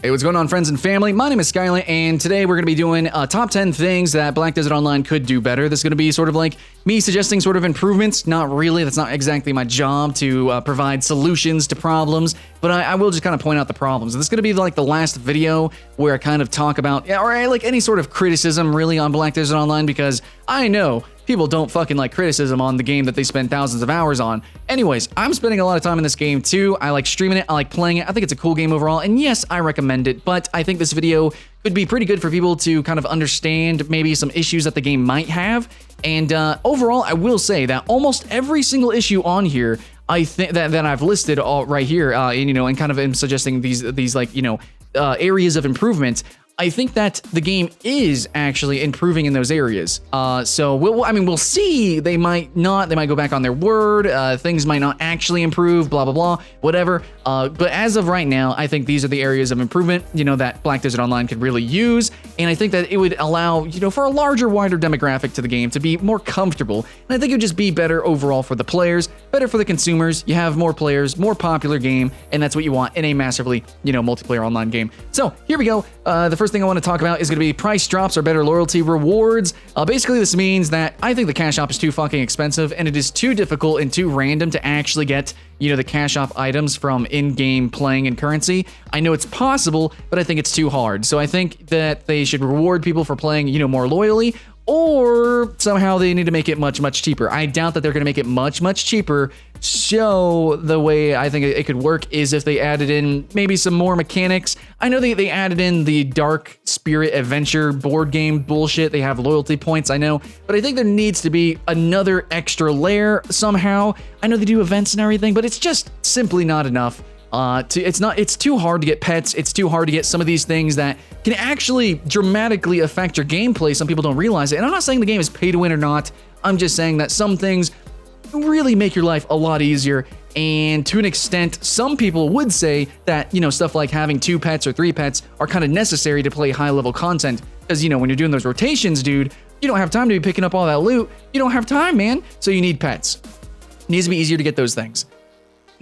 Hey, what's going on, friends and family? My name is Skylent, and today we're going to be doing top 10 things that Black Desert Online could do better. This is going to be sort of like me suggesting sort of improvements. Not really. That's not exactly my job to provide solutions to problems, but I will just kind of point out the problems. This is going to be like the last video where I kind of talk about, or like any sort of criticism really on Black Desert Online, because I know people don't fucking like criticism on the game that they spend thousands of hours on. Anyways, I'm spending a lot of time in this game too. I like streaming it. I like playing it. I think it's a cool game overall. And yes, I recommend it, but I think this video could be pretty good for people to kind of understand maybe some issues that the game might have. And overall, I will say that almost every single issue on here, I think that I've listed all right here, and kind of am suggesting these like, areas of improvement. I think that the game is actually improving in those areas. So we'll see. They might not. They might go back on their word. Things might not actually improve. Blah blah blah. Whatever. But as of right now, I think these are the areas of improvement, that Black Desert Online could really use. And I think that it would allow, for a larger, wider demographic to the game to be more comfortable. And I think it would just be better overall for the players, better for the consumers. You have more players, more popular game, and that's what you want in a massively, multiplayer online game. So here we go. The first thing I want to talk about is going to be price drops or better loyalty rewards. Basically, this means that I think the cash shop is too fucking expensive, and it is too difficult and too random to actually get, the cash shop items from in-game playing and currency. I know it's possible, but I think it's too hard. So I think that they should reward people for playing, more loyally, or somehow they need to make it much, much cheaper. I doubt that they're going to make it much, much cheaper. So the way I think it could work is if they added in maybe some more mechanics. I know they added in the Dark Spirit Adventure board game bullshit. They have loyalty points, I know, but I think there needs to be another extra layer somehow. I know they do events and everything, but it's just simply not enough. It's too hard to get pets. It's too hard to get some of these things that can actually dramatically affect your gameplay. Some people don't realize it. And I'm not saying the game is pay to win or not. I'm just saying that some things really make your life a lot easier. And to an extent, some people would say that, stuff like having 2 pets or 3 pets are kind of necessary to play high level content. Because, when you're doing those rotations, dude, you don't have time to be picking up all that loot. You don't have time, man. So you need pets. It needs to be easier to get those things.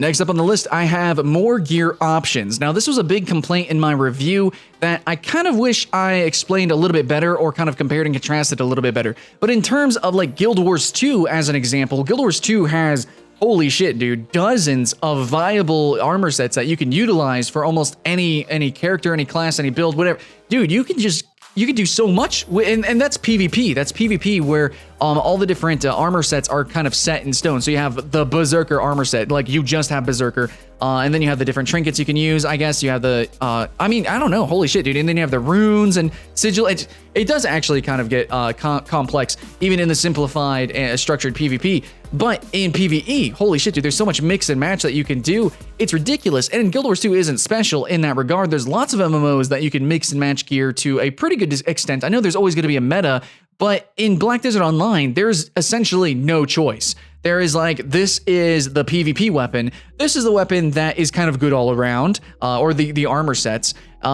Next up on the list, I have more gear options. Now, this was a big complaint in my review that I kind of wish I explained a little bit better or kind of compared and contrasted a little bit better. But in terms of like Guild Wars 2 as an example, Guild Wars 2 has, holy shit, dude, dozens of viable armor sets that you can utilize for almost any character, any class, any build, whatever. Dude, you can do so much, and that's PvP. That's PvP where all the different armor sets are kind of set in stone. So you have the Berserker armor set, like you just have Berserker, and then you have the different trinkets you can use. I guess you have the, I don't know, holy shit, dude. And then you have the runes and sigil. It does actually kind of get complex, even in the simplified structured PvP. But in PvE, holy shit, dude, there's so much mix and match that you can do. It's ridiculous. And Guild Wars 2 isn't special in that regard. There's lots of MMOs that you can mix and match gear to a pretty good extent. I know there's always going to be a meta, but in Black Desert Online, there's essentially no choice. There is like, this is the PvP weapon. This is the weapon that is kind of good all around, or the armor sets.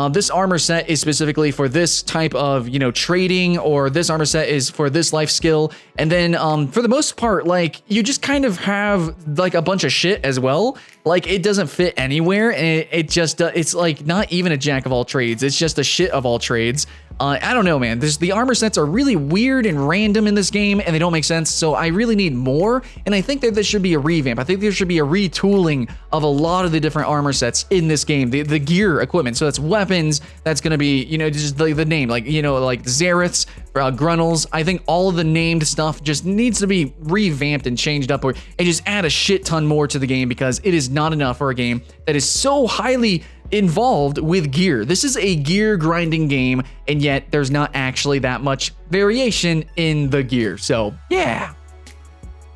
This armor set is specifically for this type of, trading, or this armor set is for this life skill. And then for the most part, like, you just kind of have like a bunch of shit as well. Like, it doesn't fit anywhere, and it just, it's like not even a jack of all trades. It's just a shit of all trades. I don't know, man. The armor sets are really weird and random in this game, and they don't make sense, so I really need more, and I think that there should be a revamp. I think there should be a retooling of a lot of the different armor sets in this game, the gear equipment. So that's weapons, that's going to be, just the name, like, like Zareths, Grunnels. I think all of the named stuff just needs to be revamped and changed up, and just add a shit ton more to the game, because it is not enough for a game that is so highly involved with gear. This is a gear grinding game, and yet there's not actually that much variation in the gear. So yeah.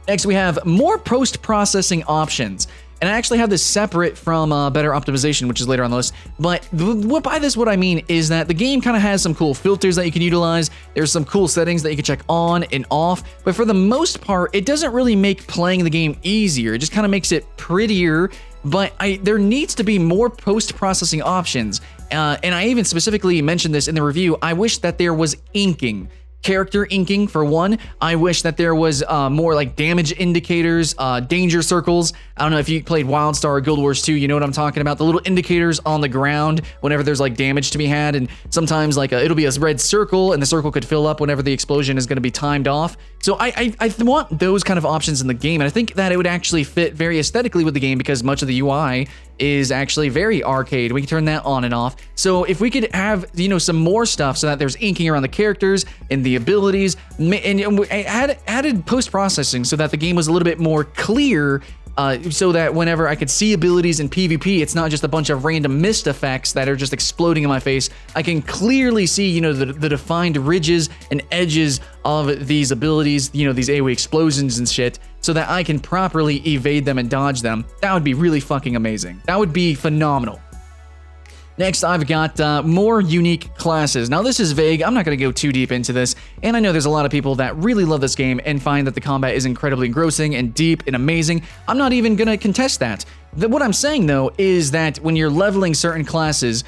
Next, we have more post-processing options. And I actually have this separate from better optimization, which is later on the list. But by this, what I mean is that the game kind of has some cool filters that you can utilize. There's some cool settings that you can check on and off. But for the most part, it doesn't really make playing the game easier. It just kind of makes it prettier. But there needs to be more post-processing options. And I even specifically mentioned this in the review. I wish that there was inking. character inking for one. I wish that there was more like damage indicators, danger circles. I don't know if you played WildStar or Guild Wars 2, you know what I'm talking about. The little indicators on the ground whenever there's like damage to be had, and sometimes like it'll be a red circle and the circle could fill up whenever the explosion is going to be timed off. So I want those kind of options in the game, and I think that it would actually fit very aesthetically with the game because much of the UI is actually very arcade. We can turn that on and off. So if we could have, you know, some more stuff so that there's inking around the characters and the abilities, and added post-processing so that the game was a little bit more clear, so that whenever I could see abilities in PvP, it's not just a bunch of random mist effects that are just exploding in my face. I can clearly see, you know, the defined ridges and edges of these abilities, you know, these AoE explosions and shit, so that I can properly evade them and dodge them. That would be really fucking amazing. That would be phenomenal. Next, I've got more unique classes. Now, this is vague. I'm not going to go too deep into this, and I know there's a lot of people that really love this game and find that the combat is incredibly engrossing and deep and amazing. I'm not even going to contest that. What I'm saying, though, is that when you're leveling certain classes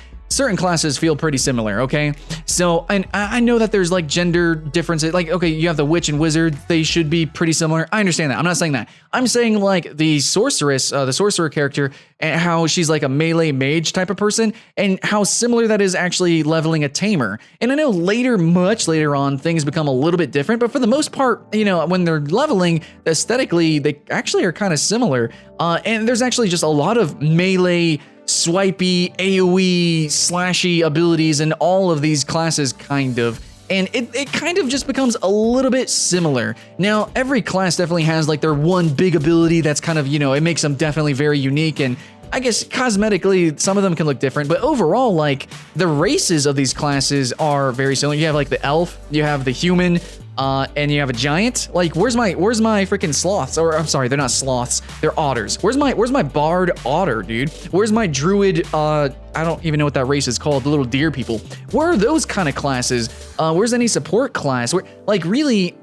feel pretty similar, okay? So, and I know that there's like gender differences, like, okay, you have the witch and wizard, they should be pretty similar. I understand that, I'm not saying that. I'm saying like the sorceress, the sorcerer character, and how she's like a melee mage type of person, and how similar that is actually leveling a tamer. And I know later, much later on, things become a little bit different, but for the most part, you know, when they're leveling, aesthetically, they actually are kind of similar. And there's actually just a lot of melee, swipey, AoE, slashy abilities in all of these classes, kind of. And it kind of just becomes a little bit similar. Now, every class definitely has like their one big ability that's kind of, you know, it makes them definitely very unique, and I guess cosmetically, some of them can look different, but overall, like, the races of these classes are very similar. You have like the elf, you have the human, and you have a giant. Like, where's my freaking sloths? Or I'm sorry, they're not sloths, they're otters. Where's my bard otter, dude? Where's my druid? I don't even know what that race is called. The little deer people. Where are those kind of classes? Where's any support class? Where, like, really,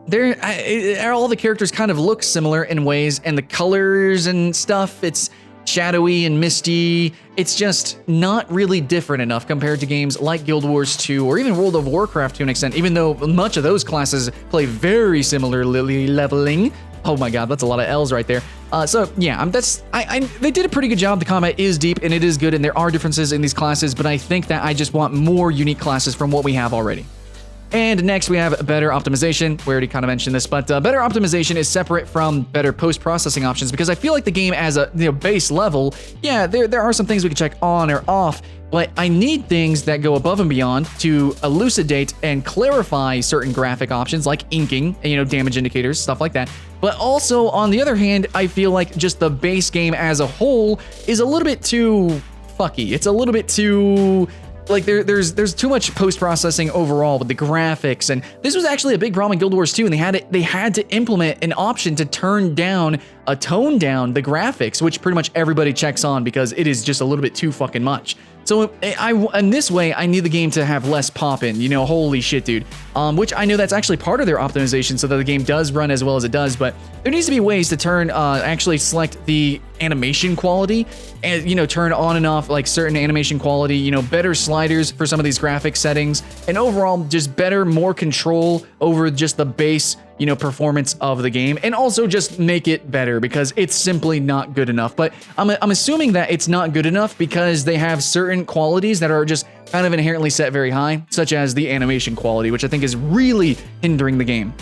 all the characters kind of look similar in ways, and the colors and stuff, it's shadowy and misty. It's just not really different enough compared to games like Guild Wars 2 or even World of Warcraft to an extent, even though much of those classes play very similarly leveling. Oh my god, that's a lot of L's right there. So yeah, they did a pretty good job. The combat is deep and it is good, and there are differences in these classes, but I think that I just want more unique classes from what we have already. And next we have better optimization. We already kind of mentioned this, but better optimization is separate from better post-processing options, because I feel like the game as a base level, yeah, there are some things we can check on or off, but I need things that go above and beyond to elucidate and clarify certain graphic options like inking, damage indicators, stuff like that. But also, on the other hand, I feel like just the base game as a whole is a little bit too fucky. It's a little bit too... like there's too much post-processing overall with the graphics, and this was actually a big problem in Guild Wars 2, and they had to implement an option to tone down the graphics, which pretty much everybody checks on because it is just a little bit too fucking much. So in this way, I need the game to have less pop-in, holy shit, dude. Which I know that's actually part of their optimization so that the game does run as well as it does, but there needs to be ways to actually select the animation quality and, turn on and off like certain animation quality, better sliders for some of these graphic settings, and overall just better, more control over just the base performance of the game, and also just make it better because it's simply not good enough. But I'm assuming that it's not good enough because they have certain qualities that are just kind of inherently set very high, such as the animation quality, which I think is really hindering the game.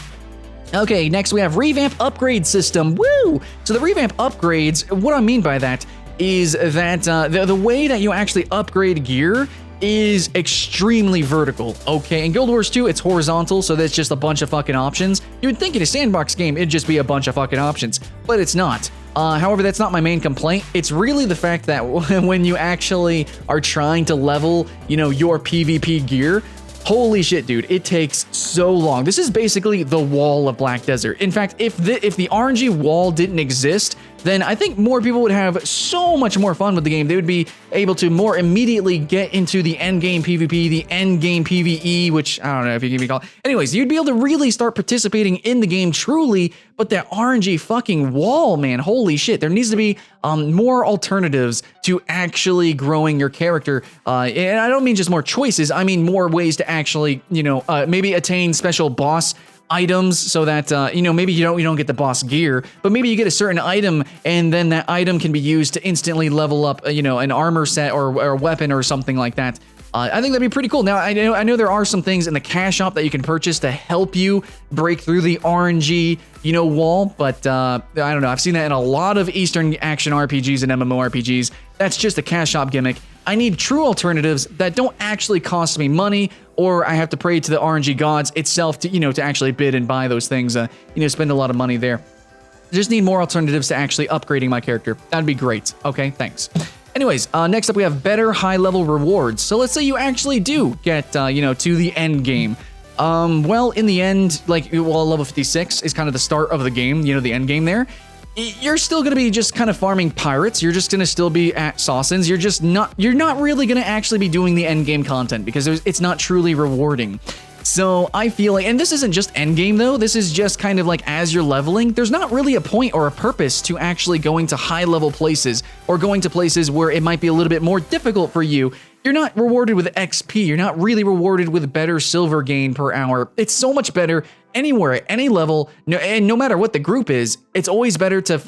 Okay, next we have revamp upgrade system. Woo! So the revamp upgrades, what I mean by that is that the way that you actually upgrade gear is extremely vertical, okay? In Guild Wars 2, it's horizontal, so that's just a bunch of fucking options. You would think in a sandbox game, it'd just be a bunch of fucking options, but it's not. However, that's not my main complaint. It's really the fact that when you actually are trying to level, your PvP gear, holy shit, dude, it takes so long. This is basically the wall of Black Desert. In fact, if the RNG wall didn't exist, then I think more people would have so much more fun with the game. They would be able to more immediately get into the end game PvP, the end game PvE, which I don't know if you can be called. Anyways, you'd be able to really start participating in the game truly, but that RNG fucking wall, man, holy shit. There needs to be more alternatives to actually growing your character. And I don't mean just more choices, I mean more ways to actually, maybe attain special boss items so that, maybe you don't get the boss gear, but maybe you get a certain item and then that item can be used to instantly level up, an armor set or a weapon or something like that. I think that'd be pretty cool. Now, I know there are some things in the cash shop that you can purchase to help you break through the RNG, wall, but I don't know. I've seen that in a lot of Eastern action RPGs and MMORPGs. That's just a cash shop gimmick. I need true alternatives that don't actually cost me money, or I have to pray to the RNG gods itself to, to actually bid and buy those things, spend a lot of money there. I just need more alternatives to actually upgrading my character. That'd be great. Okay, thanks. Anyways, next up we have better high-level rewards. So let's say you actually do get, to the end game. Well, in the end, level 56 is kind of the start of the game, the end game there. You're still going to be just kind of farming pirates. You're just going to still be at Sawsons. You're not really going to actually be doing the end game content because it's not truly rewarding. So I feel like, and this isn't just endgame though, this is just kind of like as you're leveling, there's not really a point or a purpose to actually going to high level places or going to places where it might be a little bit more difficult for you. You're not rewarded with XP, you're not really rewarded with better silver gain per hour. It's so much better anywhere, at any level, and no matter what the group is, it's always better to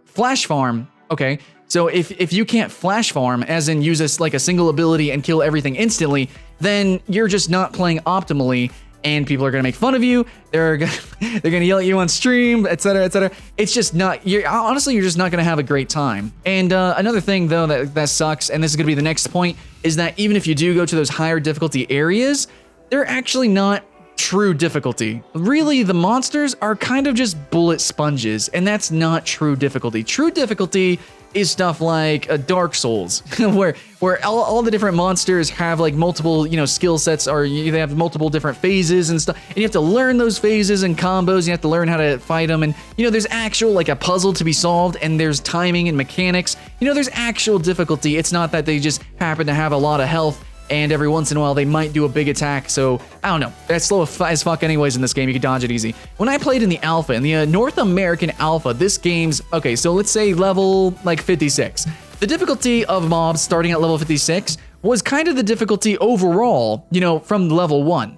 flash farm, okay? So if you can't flash farm, as in use a single ability and kill everything instantly, then you're just not playing optimally, and people are gonna make fun of you. They're gonna yell at you on stream, etc., etc. It's just not. Honestly, you're just not gonna have a great time. And another thing though that sucks, and this is gonna be the next point, is that even if you do go to those higher difficulty areas, they're actually not true difficulty. Really, the monsters are kind of just bullet sponges, and that's not true difficulty. True difficulty is stuff like Dark Souls, where all the different monsters have multiple skill sets, or they have multiple different phases and stuff, and you have to learn those phases and combos. You have to learn how to fight them, and there's actual a puzzle to be solved, and there's timing and mechanics. There's actual difficulty. It's not that they just happen to have a lot of health and every once in a while they might do a big attack. So I don't know, that's slow as fuck anyways in this game. You can dodge it easy. When I played in the alpha, in the North American alpha, this game's, okay, so let's say level 56. The difficulty of mobs starting at level 56 was kind of the difficulty overall, from level 1.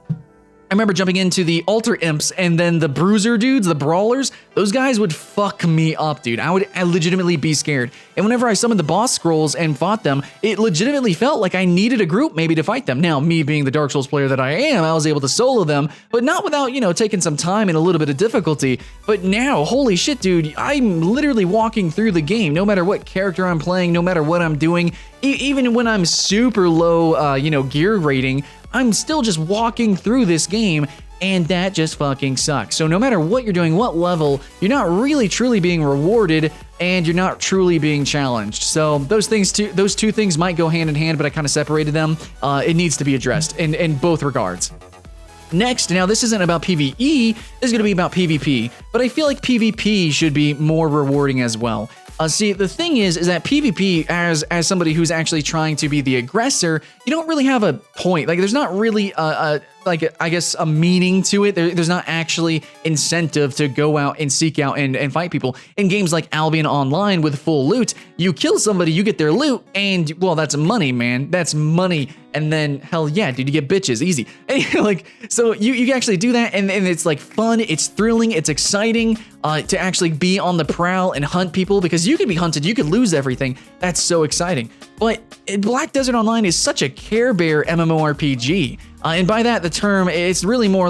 I remember jumping into the altar imps, and then the bruiser dudes, the brawlers, those guys would fuck me up, dude. I would legitimately be scared. And whenever I summoned the boss scrolls and fought them, it legitimately felt like I needed a group maybe to fight them. Now, me being the Dark Souls player that I am, I was able to solo them, but not without, taking some time and a little bit of difficulty. But now, holy shit, dude, I'm literally walking through the game, no matter what character I'm playing, no matter what I'm doing, even when I'm super low, gear rating, I'm still just walking through this game, and that just fucking sucks. So no matter what you're doing, what level, you're not really truly being rewarded, and you're not truly being challenged. So those two things might go hand in hand, but I kind of separated them. It needs to be addressed in both regards. Next, now this isn't about PvE, this is going to be about PvP, but I feel like PvP should be more rewarding as well. See, the thing is that PvP, as somebody who's actually trying to be the aggressor, you don't really have a point. There's not really I guess a meaning to it. There's not actually incentive to go out and seek out and fight people. In games like Albion Online with full loot, you kill somebody, you get their loot, and well, that's money, man. That's money. And then hell yeah, dude, you get bitches, easy. And, so you can actually do that, and it's fun, it's thrilling, it's exciting to actually be on the prowl and hunt people, because you could be hunted, you could lose everything. That's so exciting. But Black Desert Online is such a Care Bear MMORPG. And by that, the term, it's really more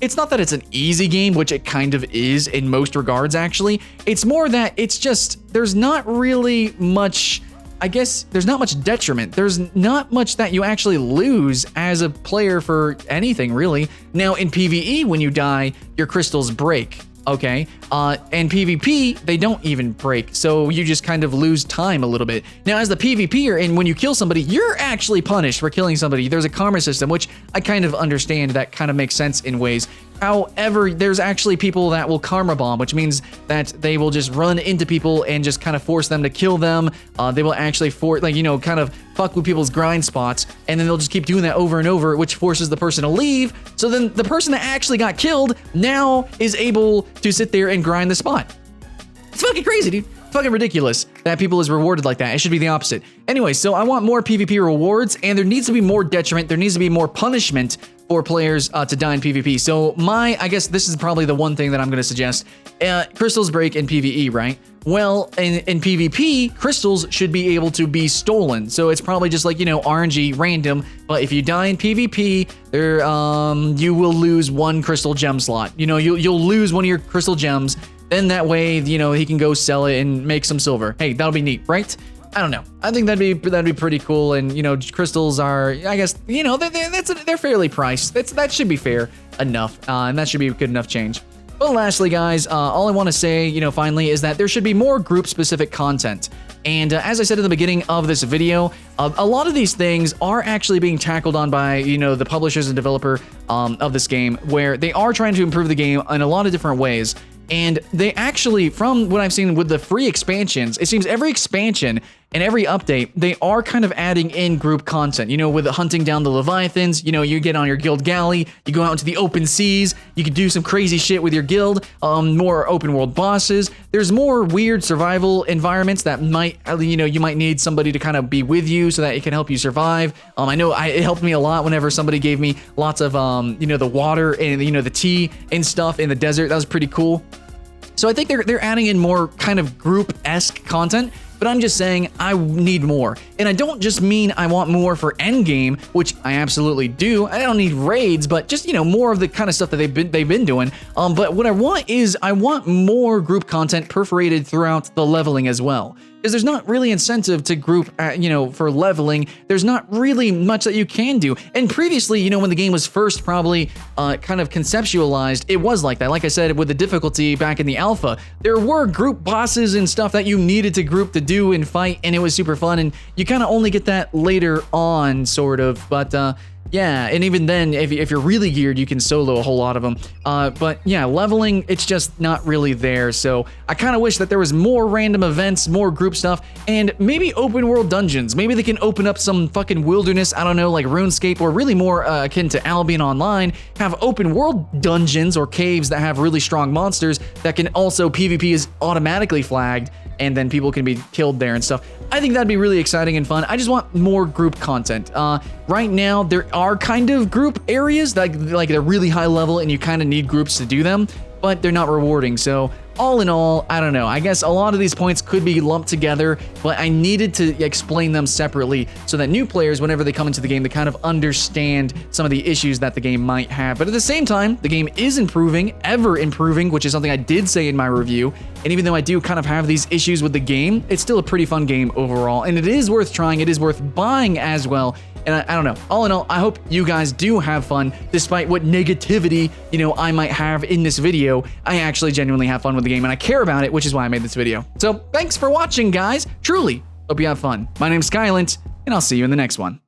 it's not that it's an easy game, which it kind of is in most regards, actually. It's more that it's just, there's not really much, I guess, there's not much detriment. There's not much that you actually lose as a player for anything, really. Now, in PvE, when you die, your crystals break. Okay, and PvP, they don't even break, so you just kind of lose time a little bit. Now, as the PvPer, and when you kill somebody, you're actually punished for killing somebody. There's a karma system, which I kind of understand. That kind of makes sense in ways. However, there's actually people that will karma bomb, which means that they will just run into people and just kind of force them to kill them. They will actually kind of fuck with people's grind spots, and then they'll just keep doing that over and over, which forces the person to leave. So then the person that actually got killed now is able to sit there and grind the spot. It's fucking crazy, dude. Fucking ridiculous that people is rewarded like that. It should be the opposite. Anyway, so I want more PvP rewards, and there needs to be more detriment. There needs to be more punishment for players to die in PvP. So I guess this is probably the one thing that I'm going to suggest. Crystals break in PvE, right? Well, in PvP, crystals should be able to be stolen. So it's probably just like, RNG, random. But if you die in PvP, you will lose one crystal gem slot. You'll lose one of your crystal gems. Then that way, he can go sell it and make some silver. Hey, that'll be neat, right? I don't know. I think that'd be pretty cool. And crystals are, I guess, they're fairly priced. That should be fair enough, and that should be a good enough change. But lastly, guys, all I want to say, finally, is that there should be more group-specific content. And as I said in the beginning of this video, a lot of these things are actually being tackled on by, the publishers and developer of this game, where they are trying to improve the game in a lot of different ways. And they actually, from what I've seen with the free expansions, it seems every expansion and every update, they are kind of adding in group content. With the hunting down the Leviathans, you get on your guild galley, you go out into the open seas, you can do some crazy shit with your guild, more open world bosses. There's more weird survival environments that might, you might need somebody to kind of be with you so that it can help you survive. I know it helped me a lot whenever somebody gave me lots of, the water and, the tea and stuff in the desert. That was pretty cool. So I think they're adding in more kind of group-esque content, but I'm just saying I need more. And I don't just mean I want more for endgame, which I absolutely do. I don't need raids, but just, more of the kind of stuff that they've been doing. But what I want is I want more group content perforated throughout the leveling as well. Because there's not really incentive to group, for leveling. There's not really much that you can do. And previously, when the game was first probably kind of conceptualized, it was like that. Like I said, with the difficulty back in the alpha, there were group bosses and stuff that you needed to group to do and fight, and it was super fun. And you kind of only get that later on, sort of. But yeah, and even then, if you're really geared, you can solo a whole lot of them. But yeah, leveling, it's just not really there. So I kind of wish that there was more random events, more group stuff, and maybe open world dungeons. Maybe they can open up some fucking wilderness, I don't know, like RuneScape, or really more akin to Albion Online, have open world dungeons or caves that have really strong monsters that can also PvP is automatically flagged, and then people can be killed there and stuff. I think that'd be really exciting and fun. I just want more group content. Right now, there are kind of group areas, like they're really high level and you kind of need groups to do them, but they're not rewarding. So all in all, I don't know. I guess a lot of these points could be lumped together, but I needed to explain them separately so that new players, whenever they come into the game, they kind of understand some of the issues that the game might have. But at the same time, the game is improving, ever improving, which is something I did say in my review. And even though I do kind of have these issues with the game, it's still a pretty fun game overall. And it is worth trying. It is worth buying as well. And I don't know. All in all, I hope you guys do have fun, despite what negativity, I might have in this video. I actually genuinely have fun with the game, and I care about it, which is why I made this video. So thanks for watching, guys. Truly, hope you have fun. My name's Skylent, and I'll see you in the next one.